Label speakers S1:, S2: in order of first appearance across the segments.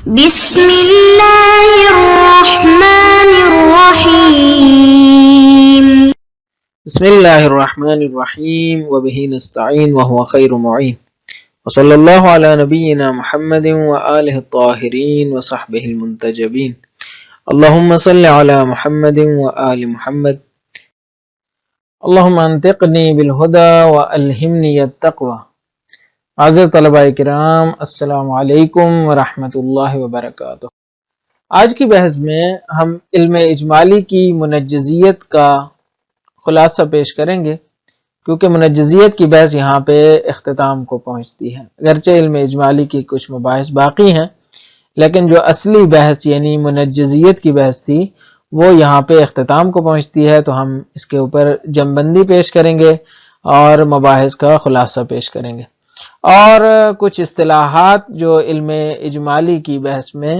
S1: بسم الله الرحمن الرحيم.
S2: بسم الله الرحمن الرحيم وبه نستعين وهو خير معين وصلى الله على نبينا محمد وآله الطاهرين وصحبه المنتجبين اللهم صل على محمد وآل محمد اللهم انطقني بالهدى وألهمني التقوى. عزیز طلباء کرام، السلام علیکم ورحمۃ اللہ وبرکاتہ۔ آج کی بحث میں ہم علم اجمالی کی منجزیت کا خلاصہ پیش کریں گے، کیونکہ منجزیت کی بحث یہاں پہ اختتام کو پہنچتی ہے۔ اگرچہ علم اجمالی کی کچھ مباحث باقی ہیں، لیکن جو اصلی بحث یعنی منجزیت کی بحث تھی وہ یہاں پہ اختتام کو پہنچتی ہے، تو ہم اس کے اوپر جمع بندی پیش کریں گے اور مباحث کا خلاصہ پیش کریں گے، اور کچھ اصطلاحات جو علم اجمالی کی بحث میں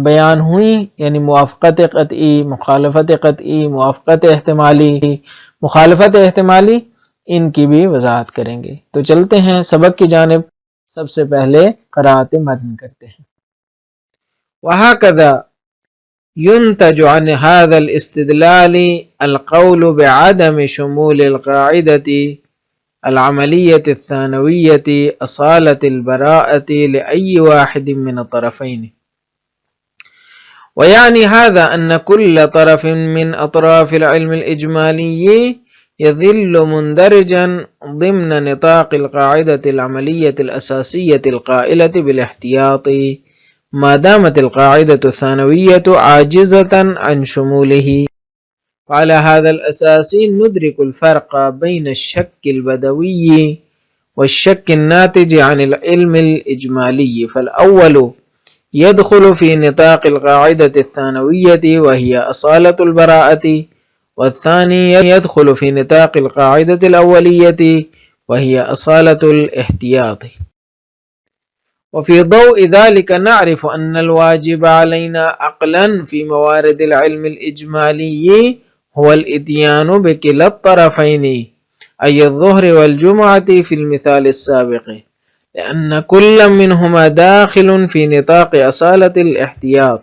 S2: بیان ہوئی، یعنی موافقت قطعی، مخالفت قطعی، موافقت احتمالی، مخالفت احتمالی، ان کی بھی وضاحت کریں گے۔ تو چلتے ہیں سبق کی جانب۔ سب سے پہلے قراءت متن کرتے ہیں۔ وَهَكَذَا يُنْتَجُ عَنْ هَذَا الْإِسْتِدْلَالِ الْقَوْلُ بِعَدَمِ شُمُولِ الْقَاعِدَةِ العملية الثانوية أصالة البراءة لأي واحد من الطرفين، ويعني هذا أن كل طرف من أطراف العلم الإجمالي يظل مندرجا ضمن نطاق القاعدة العملية الأساسية القائلة بالاحتياط ما دامت القاعدة الثانوية عاجزة عن شموله. وعلى هذا الأساس ندرك الفرق بين الشك البدوي والشك الناتج عن العلم الإجمالي، فالأول يدخل في نطاق القاعدة الثانوية وهي أصالة البراءة، والثاني يدخل في نطاق القاعدة الأولية وهي أصالة الاحتياط. وفي ضوء ذلك نعرف أن الواجب علينا عقلا في موارد العلم الإجمالي هو الاتيان بكلا الطرفين، أي الظهر والجمعة في المثال السابق، لأن كل منهما داخل في نطاق أصالة الاحتياط.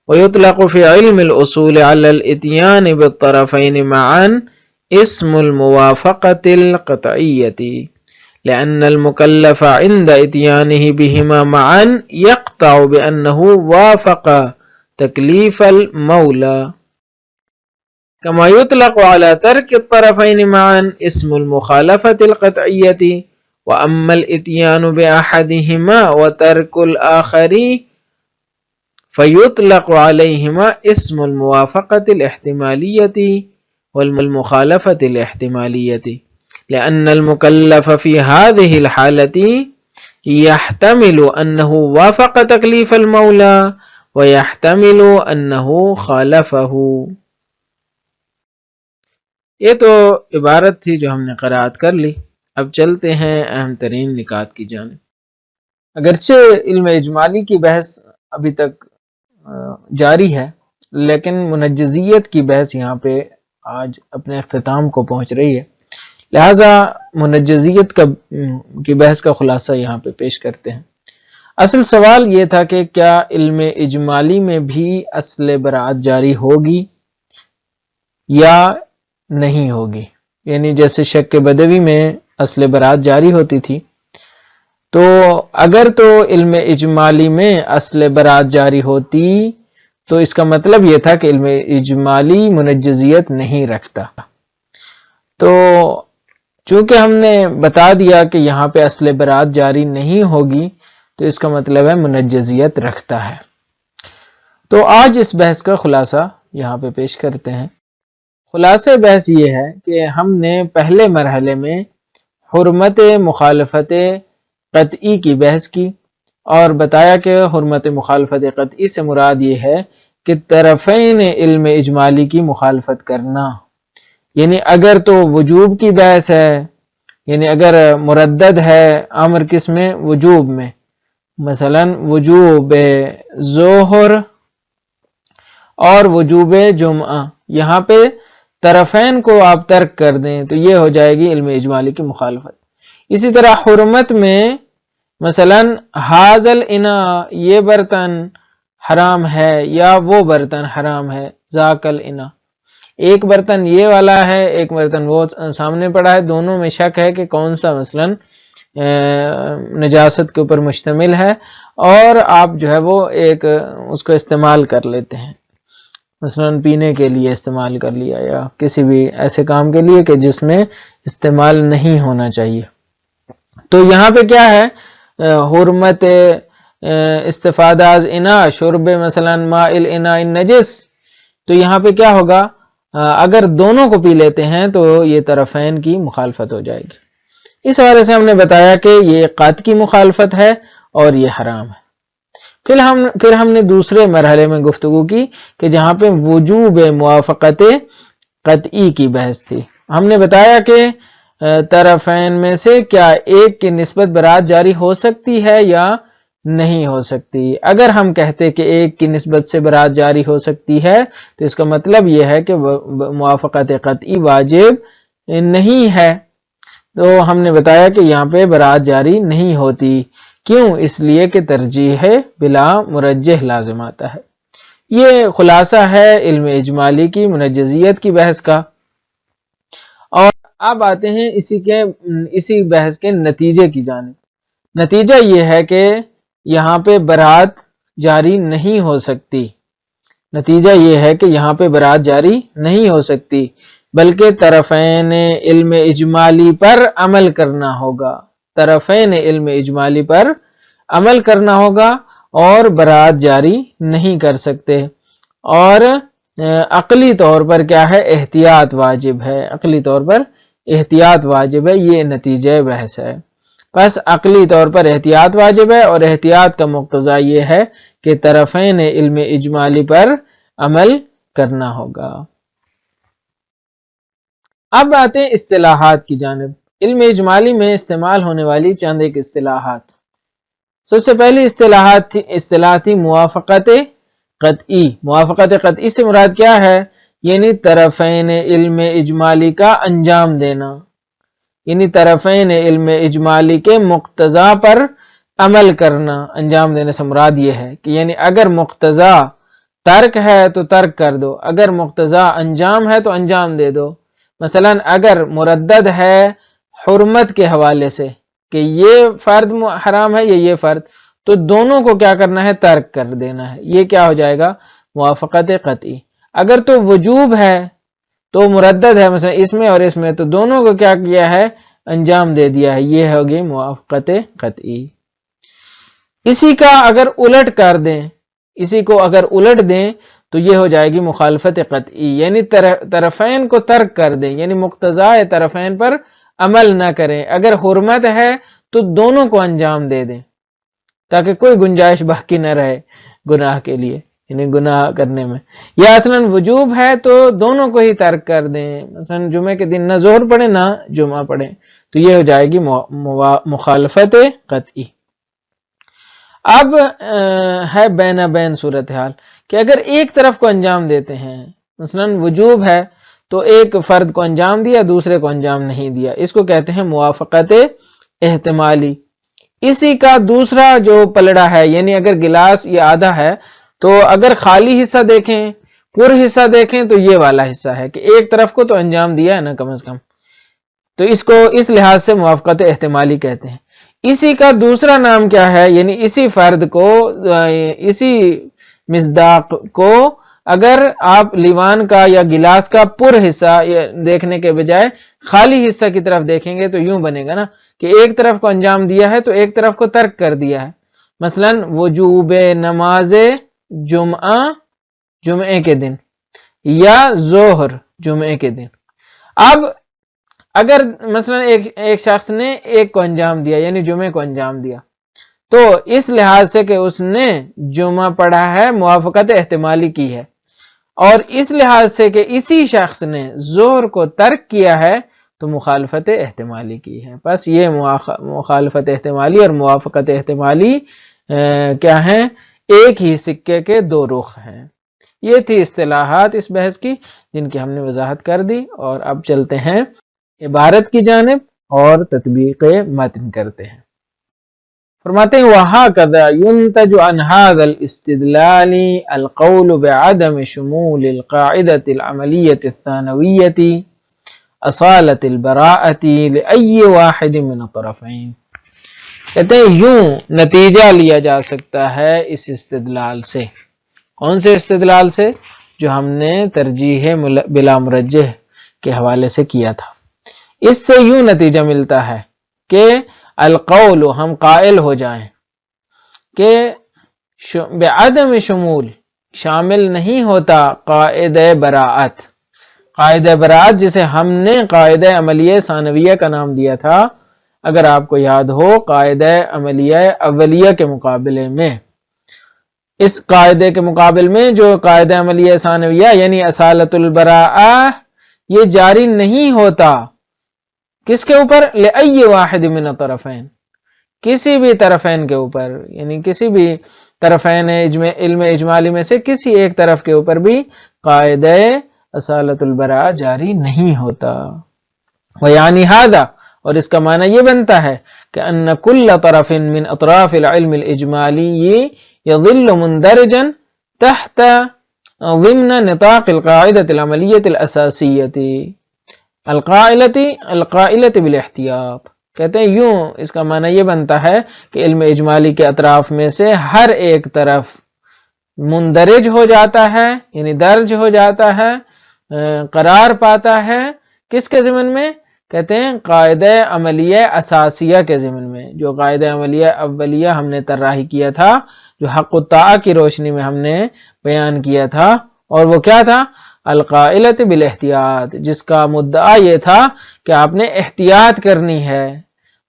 S2: ويطلق في علم الأصول على الاتيان بالطرفين معا اسم الموافقة القطعية، لأن المكلف عند اتيانه بهما معا يقطع بأنه وافق تكليف المولى، كما يطلق على ترك الطرفين معا اسم المخالفة القطعية. وأما الاتيان بأحدهما وترك الآخر فيطلق عليهما اسم الموافقة الاحتمالية والمخالفة الاحتمالية، لأن المكلف في هذه الحالة يحتمل أنه وافق تكليف المولى ويحتمل أنه خالفه۔ یہ تو عبارت تھی جو ہم نے قرأت کر لی۔ اب چلتے ہیں اہم ترین نکات کی جانب۔ اگرچہ علم اجمالی کی بحث ابھی تک جاری ہے، لیکن منجزیت کی بحث یہاں پہ آج اپنے اختتام کو پہنچ رہی ہے، لہٰذا منجزیت کی بحث کا خلاصہ یہاں پہ پیش کرتے ہیں۔ اصل سوال یہ تھا کہ کیا علم اجمالی میں بھی اصل براءت جاری ہوگی یا نہیں ہوگی؟ یعنی جیسے شک بدوی میں اصل براءت جاری ہوتی تھی، تو اگر تو علم اجمالی میں اصل براءت جاری ہوتی تو اس کا مطلب یہ تھا کہ علم اجمالی منجزیت نہیں رکھتا۔ تو چونکہ ہم نے بتا دیا کہ یہاں پہ اصل براءت جاری نہیں ہوگی، تو اس کا مطلب ہے منجزیت رکھتا ہے۔ تو آج اس بحث کا خلاصہ یہاں پہ پیش کرتے ہیں۔ خلاصہ بحث یہ ہے کہ ہم نے پہلے مرحلے میں حرمت مخالفت قطعی کی بحث کی اور بتایا کہ حرمت مخالفت قطعی سے مراد یہ ہے کہ طرفین علم اجمالی کی مخالفت کرنا، یعنی اگر تو وجوب کی بحث ہے، یعنی اگر مردد ہے امر کس میں؟ وجوب میں، مثلا وجوب ظہر اور وجوب جمعہ، یہاں پہ طرفین کو آپ ترک کر دیں تو یہ ہو جائے گی علم اجمالی کی مخالفت۔ اسی طرح حرمت میں مثلا حاضل انا یہ برتن حرام ہے یا وہ برتن حرام ہے، ذاکل انا ایک برتن یہ والا ہے ایک برتن وہ سامنے پڑا ہے، دونوں میں شک ہے کہ کون سا مثلا نجاست کے اوپر مشتمل ہے، اور آپ جو ہے وہ ایک اس کو استعمال کر لیتے ہیں، مثلا پینے کے لیے استعمال کر لیا یا کسی بھی ایسے کام کے لیے کہ جس میں استعمال نہیں ہونا چاہیے۔ تو یہاں پہ کیا ہے، حرمت استفادہ از انا شرب مثلا ماء الاناء النجس، تو یہاں پہ کیا ہوگا، اگر دونوں کو پی لیتے ہیں تو یہ طرفین کی مخالفت ہو جائے گی۔ اس حوالے سے ہم نے بتایا کہ یہ قط کی مخالفت ہے اور یہ حرام ہے۔ پھر ہم نے دوسرے مرحلے میں گفتگو کی کہ جہاں پہ وجوب موافقت قطعی کی بحث تھی، ہم نے بتایا کہ طرفین میں سے کیا ایک کی نسبت برات جاری ہو سکتی ہے یا نہیں ہو سکتی۔ اگر ہم کہتے کہ ایک کی نسبت سے برات جاری ہو سکتی ہے تو اس کا مطلب یہ ہے کہ موافقت قطعی واجب نہیں ہے، تو ہم نے بتایا کہ یہاں پہ برات جاری نہیں ہوتی، کیوں؟ اس لیے کہ ترجیح بلا مرجح لازم آتا ہے۔ یہ خلاصہ ہے علم اجمالی کی منجزیت کی بحث کا، اور اب آتے ہیں اسی بحث کے نتیجے کی جانب۔ نتیجہ یہ ہے کہ یہاں پہ برات جاری نہیں ہو سکتی، نتیجہ یہ ہے کہ یہاں پہ برات جاری نہیں ہو سکتی، بلکہ طرفین علم اجمالی پر عمل کرنا ہوگا، طرفین علم اجمالی پر عمل کرنا ہوگا اور برات جاری نہیں کر سکتے۔ اور عقلی طور پر کیا ہے، احتیاط واجب ہے، عقلی طور پر احتیاط واجب ہے، یہ نتیجہ بحث ہے۔ پس عقلی طور پر احتیاط واجب ہے، اور احتیاط کا مقتضا یہ ہے کہ طرفین علم اجمالی پر عمل کرنا ہوگا۔ اب آتے ہیں اصطلاحات کی جانب۔ علم اجمالی میں استعمال ہونے والی چند ایک اصطلاحات۔ سب سے پہلی اصطلاح تھی موافقت قطعی۔ موافقت قطعی سے مراد کیا ہے؟ یعنی طرفین علم اجمالی کا انجام دینا، یعنی طرفین علم اجمالی کے مقتضا پر عمل کرنا۔ انجام دینے سے مراد یہ ہے کہ یعنی اگر مقتضا ترک ہے تو ترک کر دو، اگر مقتضا انجام ہے تو انجام دے دو۔ مثلا اگر مردد ہے حرمت کے حوالے سے کہ یہ فرد حرام ہے یا یہ فرد، تو دونوں کو کیا کرنا ہے، ترک کر دینا ہے، یہ کیا ہو جائے گا، موافقت قطعی۔ اگر تو وجوب ہے تو مردد ہے مثلا اس میں اور اس میں، تو دونوں کو کیا کیا ہے، انجام دے دیا ہے، یہ ہوگی موافقت قطعی۔ اسی کا اگر الٹ کر دیں، اسی کو اگر الٹ دیں تو یہ ہو جائے گی مخالفت قطعی، یعنی طرفین کو ترک کر دیں، یعنی مقتضاء طرفین پر عمل نہ کریں۔ اگر حرمت ہے تو دونوں کو انجام دے دیں تاکہ کوئی گنجائش باقی نہ رہے گناہ کے لیے، یعنی گناہ کرنے میں۔ یا اصلا وجوب ہے تو دونوں کو ہی ترک کر دیں، مثلا جمعے کے دن نہ ظہر پڑھیں نہ جمعہ پڑھیں، تو یہ ہو جائے گی مخالفت قطعی۔ اب ہے بین بین صورتحال کہ اگر ایک طرف کو انجام دیتے ہیں، مثلا وجوب ہے تو ایک فرد کو انجام دیا دوسرے کو انجام نہیں دیا، اس کو کہتے ہیں موافقت احتمالی۔ اسی کا دوسرا جو پلڑا ہے، یعنی اگر گلاس یہ آدھا ہے تو اگر خالی حصہ دیکھیں پر حصہ دیکھیں تو یہ والا حصہ ہے کہ ایک طرف کو تو انجام دیا ہے نا کم از کم، تو اس کو اس لحاظ سے موافقت احتمالی کہتے ہیں۔ اسی کا دوسرا نام کیا ہے، یعنی اسی فرد کو، اسی مصداق کو اگر آپ لیوان کا یا گلاس کا پر حصہ دیکھنے کے بجائے خالی حصہ کی طرف دیکھیں گے تو یوں بنے گا نا کہ ایک طرف کو انجام دیا ہے تو ایک طرف کو ترک کر دیا ہے۔ مثلا وجوب نماز جمعے کے دن یا ظہر جمعے کے دن۔ اب اگر مثلا ایک شخص نے ایک کو انجام دیا یعنی جمعے کو انجام دیا، تو اس لحاظ سے کہ اس نے جمعہ پڑھا ہے موافقت احتمالی کی ہے، اور اس لحاظ سے کہ اسی شخص نے ظہر کو ترک کیا ہے تو مخالفت احتمالی کی ہے۔ بس یہ مخالفت احتمالی اور موافقت احتمالی کیا ہیں، ایک ہی سکے کے دو رخ ہیں۔ یہ تھی اصطلاحات اس بحث کی جن کی ہم نے وضاحت کر دی، اور اب چلتے ہیں عبارت کی جانب اور تطبیق متن کرتے ہیں۔ فرماتے ہیں وَهَكَذَا يُنْتَجُ عَنْ هَذَا الْإِسْتِدْلَالِ الْقَوْلُ بِعَدَمِ شُمُولِ الْقَاعِدَةِ الْعَمَلِيَّةِ الثَّانَوِيَّةِ اصالۃ البراءۃ لأی واحد من الطرفین. کہتے ہیں یوں نتیجہ لیا جا سکتا ہے اس استدلال سے. کون سے استدلال سے؟ جو ہم نے ترجیح بلا مرجح کے حوالے سے کیا تھا. اس سے یوں نتیجہ ملتا ہے کہ القول، ہم قائل ہو جائیں کہ بعدم شمول، شامل نہیں ہوتا قاعدہ براءت. قاعدہ براءت جسے ہم نے قاعدہ عملیہ ثانویہ کا نام دیا تھا، اگر آپ کو یاد ہو قاعدہ عملیہ اولیہ کے مقابلے میں، اس قاعدے کے مقابل میں جو قاعدہ عملیہ ثانویہ یعنی اصالۃ البراءہ، یہ جاری نہیں ہوتا کس کے اوپر؟ لأی واحد من الطرفین، کسی بھی طرفین کے اوپر، یعنی کسی بھی طرفین علم اجمالی میں سے کسی ایک طرف کے اوپر بھی قاعدہ اصالۃ البراءہ جاری نہیں ہوتا. ویعنی ھذا، اور اس کا معنی یہ بنتا ہے کہ ان کل طرف من اطراف العلم الاجمالی یظل مندرجا تحت ضمن نطاق القاعدة العملیة الاساسیة القائلة بالاحتیاط. کہتے ہیں یوں اس کا معنی یہ بنتا ہے کہ علم اجمالی کے اطراف میں سے ہر ایک طرف مندرج ہو جاتا ہے، یعنی درج ہو جاتا ہے، قرار پاتا ہے، کس کے ضمن میں؟ کہتے ہیں قاعدہ عملیہ اساسیہ کے ضمن میں. جو قاعدہ عملیہ اولیہ ہم نے طراحی کیا تھا، جو حق الطاعہ کی روشنی میں ہم نے بیان کیا تھا، اور وہ کیا تھا؟ القائلۃ بالاحتیاط، جس کا مدعا یہ تھا کہ آپ نے احتیاط کرنی ہے.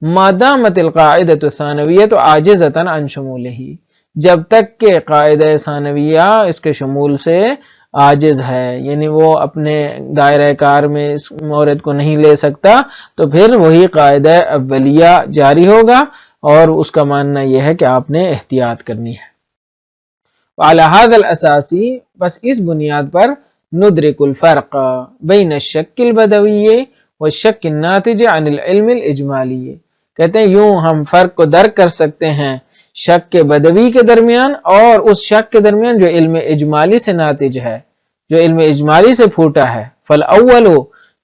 S2: ما دامت القاعدۃ الثانویۃ عاجزۃ عن شمولہ، جب تک کہ قاعدہ ثانویہ اس کے شمول سے عاجز ہے، یعنی وہ اپنے دائرہ کار میں اس مورد کو نہیں لے سکتا، تو پھر وہی قاعدہ اولیہ جاری ہوگا، اور اس کا ماننا یہ ہے کہ آپ نے احتیاط کرنی ہے. وعلی ھذا الاساس، بس اس بنیاد پر ندرک الفرق بین الشک البدوی والشک الناتج عن العلم الاجمالی. کہتے ہیں یوں ہم فرق کو درک کر سکتے ہیں شک کے بدوی کے درمیان اور اس شک کے درمیان جو علم اجمالی سے ناتج ہے، جو علم اجمالی سے پھوٹا ہے. فالاول،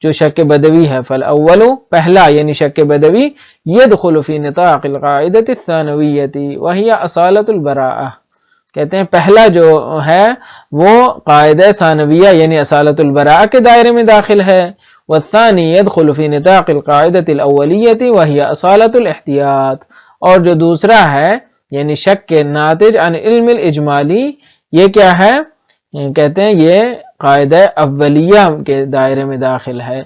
S2: جو شک بدوی ہے، فالاول پہلا یعنی شک بدوی، يدخل فی نطاق القاعدۃ الثانویۃ وہی اصالۃ البراءہ. کہتے ہیں پہلا جو ہے وہ قاعدہ ثانویہ یعنی اصالۃ البراءہ کے دائرے میں داخل ہے. والثانی يدخل فی نطاق القاعدۃ الاولیۃ وہی اصالۃ الاحتیاط. اور جو دوسرا ہے یعنی شک کے ناتج عن علم الاجمالی، یہ کیا ہے؟ کہتے ہیں یہ قاعدہ اولیہ کے دائرے میں داخل ہے،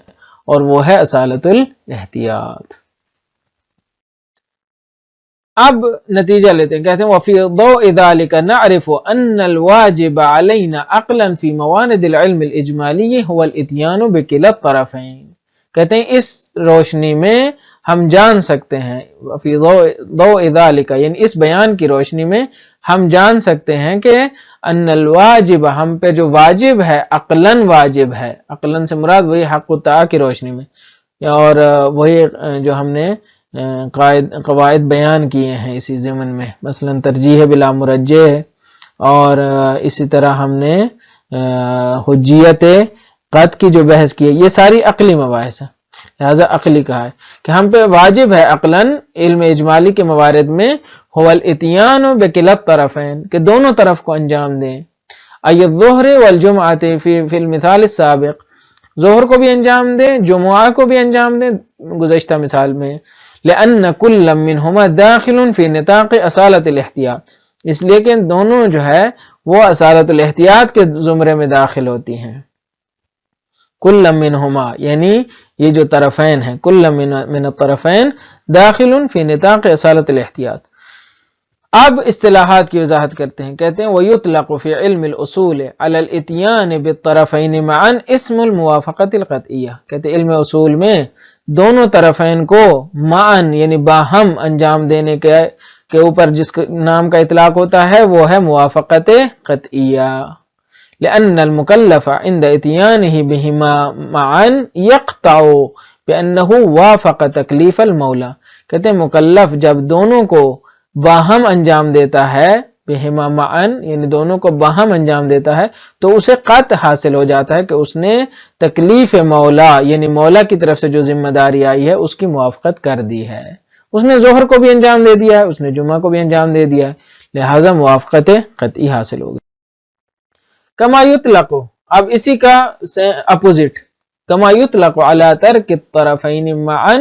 S2: اور وہ ہے اصالۃ الاحتیاط. اب نتیجہ لیتے ہیں. کہتے ہیں وفی ضوء ذلك نعرف ان الواجب علينا عقلا في مواند العلم الاجمالی هو الاتيان بكلا الطرفين. کہتے ہیں اس روشنی میں ہم جان سکتے ہیں، وفی ضوء ذلك یعنی اس بیان کی روشنی میں ہم جان سکتے ہیں کہ ان الواجب، ہم پہ جو واجب ہے، عقلاً واجب ہے. عقلاً سے مراد وہی حق الطاعہ کی روشنی میں، اور وہی جو ہم نے قواعد بیان کیے ہیں اسی ضمن میں، مثلا ترجیح بلا مرجح، اور اسی طرح ہم نے حجیت قطع کی جو بحث کی ہے، یہ ساری عقلی مباحث ہیں، لہذا عقلی کہا ہے کہ ہم پہ واجب ہے عقلاً علم اجمالی کے موارد میں هو الاتیان بکلا الطرفین، کہ دونوں طرف کو انجام دیں. ای الظہر والجمعۃ فی المثال السابق، ظہر کو بھی انجام دیں، جمعہ کو بھی انجام دیں گزشتہ مثال میں. لأن كل منهما داخل في نطاق اصالۃ الاحتیاط، اس لیے کہ دونوں جو ہے وہ اصالۃ الاحتیاط کے زمرے میں داخل ہوتی ہیں. کل منہما یعنی یہ جو طرفین ہیں، کل من الطرفین داخل فی نطاق اصالۃ الاحتیاط. اب اصطلاحات کی وضاحت کرتے ہیں. کہتے ہیں وَيُطْلَقُ فِي عِلْمِ الْأُصُولِ عَلَى الْإِتْيَانِ بِالطَّرَفَيْنِ مَعًا اسْمُ الْمُوَافَقَةِ الْقَطْعِيَّةِ. کہتے ہیں علم اصول میں دونوں طرفین کو معًا یعنی باہم انجام دینے کے اوپر جس نام کا اطلاق ہوتا ہے وہ ہے موافقت قطعیہ. لأن المكلف عند اتيانه بهما معا يقطع بأنه وافق تکلیف المولا. کہتے ہیں مکلف جب دونوں کو باہم انجام دیتا ہے، بہما معن یعنی دونوں کو باہم انجام دیتا ہے، تو اسے قطع حاصل ہو جاتا ہے کہ اس نے تکلیف مولا یعنی مولا کی طرف سے جو ذمہ داری آئی ہے اس کی موافقت کر دی ہے۔ اس نے ظہر کو بھی انجام دے دیا ہے، اس نے جمعہ کو بھی انجام دے دیا ہے، لہٰذا موافقت قطعی حاصل ہوگی۔ کما یطلق، اب اسی کا اپوزٹ، کما یطلق علی ترک الطرفین معا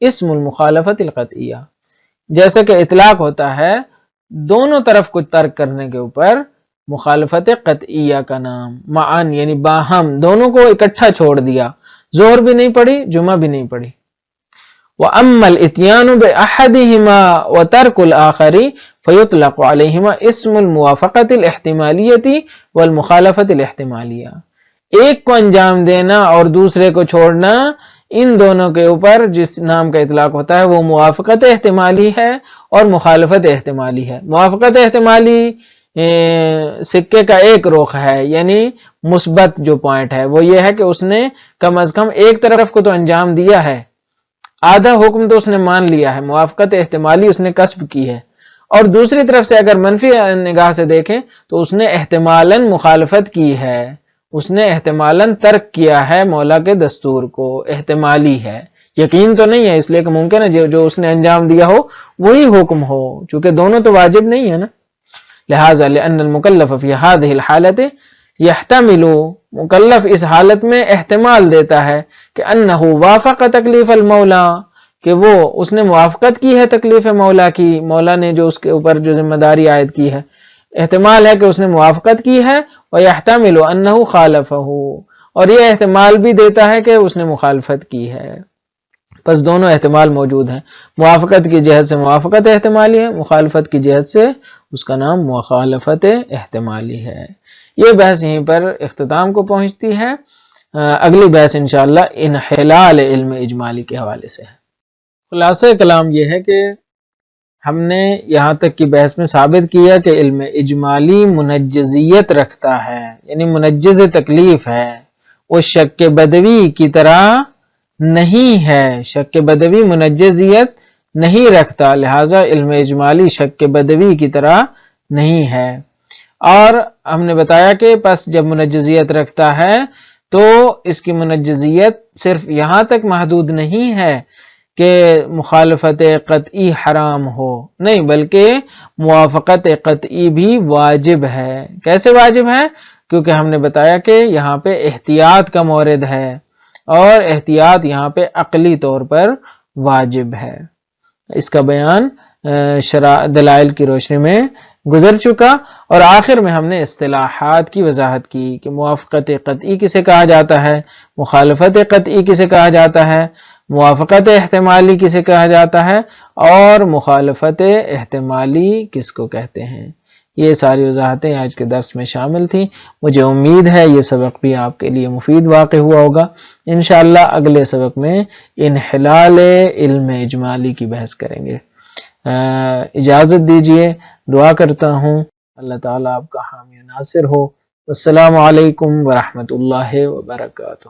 S2: اسم المخالفت القطعیہ، جیسے کہ اطلاق ہوتا ہے دونوں طرف کو ترک کرنے کے اوپر مخالفت قطعیہ کا نام، معن یعنی باہم دونوں کو اکٹھا چھوڑ دیا، ظہر بھی نہیں پڑھی جمعہ بھی نہیں پڑھی۔ وَأَمَّا الْإِتْيَانُ بِأَحَدِهِمَا وَتَرْكُ الْآخَرِ فَيُطْلَقُ عَلَيْهِمَا اسْمُ الْمُوَافَقَةِ الْاحْتِمَالِيَّةِ وَالْمُخَالَفَةِ الْاحْتِمَالِيَّةِ، ایک کو انجام دینا اور دوسرے کو چھوڑنا، ان دونوں کے اوپر جس نام کا اطلاق ہوتا ہے وہ موافقت احتمالی ہے اور مخالفت احتمالی ہے۔ موافقت احتمالی سکے کا ایک رخ ہے، یعنی مثبت جو پوائنٹ ہے وہ یہ ہے کہ اس نے کم از کم ایک طرف کو تو انجام دیا ہے، آدھا حکم تو اس نے مان لیا ہے، موافقت احتمالی اس نے کسب کی ہے۔ اور دوسری طرف سے اگر منفی نگاہ سے دیکھیں تو اس نے احتمالاً مخالفت کی ہے، اس نے احتمالاً ترک کیا ہے مولا کے دستور کو، احتمالی ہے، یقین تو نہیں ہے، اس لیے کہ ممکن ہے جو اس نے انجام دیا ہو وہی حکم ہو، چونکہ دونوں تو واجب نہیں ہے نا۔ لہٰذا لأن المکلف فی هذه الحالت یحتمل، مکلف اس حالت میں احتمال دیتا ہے کہ انہ وافق تکلیف المولا، کہ وہ اس نے موافقت کی ہے تکلیف مولا کی، مولا نے جو اس کے اوپر جو ذمہ داری عائد کی ہے، احتمال ہے کہ اس نے موافقت کی ہے، ویحتمل انہ خالفہ، اور یہ احتمال بھی دیتا ہے کہ اس نے مخالفت کی ہے۔ پس دونوں احتمال موجود ہیں، موافقت کی جہت سے موافقت احتمالی ہے، مخالفت کی جہت سے اس کا نام مخالفت احتمالی ہے۔ یہ بحث یہیں پر اختتام کو پہنچتی ہے، اگلی بحث انشاءاللہ انحلال علم اجمالی کے حوالے سے ہے۔ خلاصہ کلام یہ ہے کہ ہم نے یہاں تک کی بحث میں ثابت کیا کہ علم اجمالی منجزیت رکھتا ہے، یعنی منجز تکلیف ہے، وہ شک بدوی کی طرح نہیں ہے، شک بدوی منجزیت نہیں رکھتا، لہٰذا علم اجمالی شک بدوی کی طرح نہیں ہے۔ اور ہم نے بتایا کہ پس جب منجزیت رکھتا ہے تو اس کی منجزیت صرف یہاں تک محدود نہیں ہے کہ مخالفت قطعی حرام ہو، نہیں بلکہ موافقت قطعی بھی واجب ہے۔ کیسے واجب ہے؟ کیونکہ ہم نے بتایا کہ یہاں پہ احتیاط کا مورد ہے، اور احتیاط یہاں پہ عقلی طور پر واجب ہے۔ اس کا بیان دلائل کی روشنی میں گزر چکا، اور آخر میں ہم نے اصطلاحات کی وضاحت کی کہ موافقت قطعی کسے کہا جاتا ہے، مخالفت قطعی کسے کہا جاتا ہے، موافقت احتمالی کسے کہا جاتا ہے، اور مخالفت احتمالی کس کو کہتے ہیں۔ یہ ساری وضاحتیں آج کے درس میں شامل تھیں۔ مجھے امید ہے یہ سبق بھی آپ کے لیے مفید واقع ہوا ہوگا۔ انشاءاللہ اگلے سبق میں انحلال علم اجمالی کی بحث کریں گے۔ اجازت دیجیے، دعا کرتا ہوں اللہ تعالیٰ آپ کا حامی و ناصر ہو۔ السلام علیکم ورحمۃ اللہ وبرکاتہ۔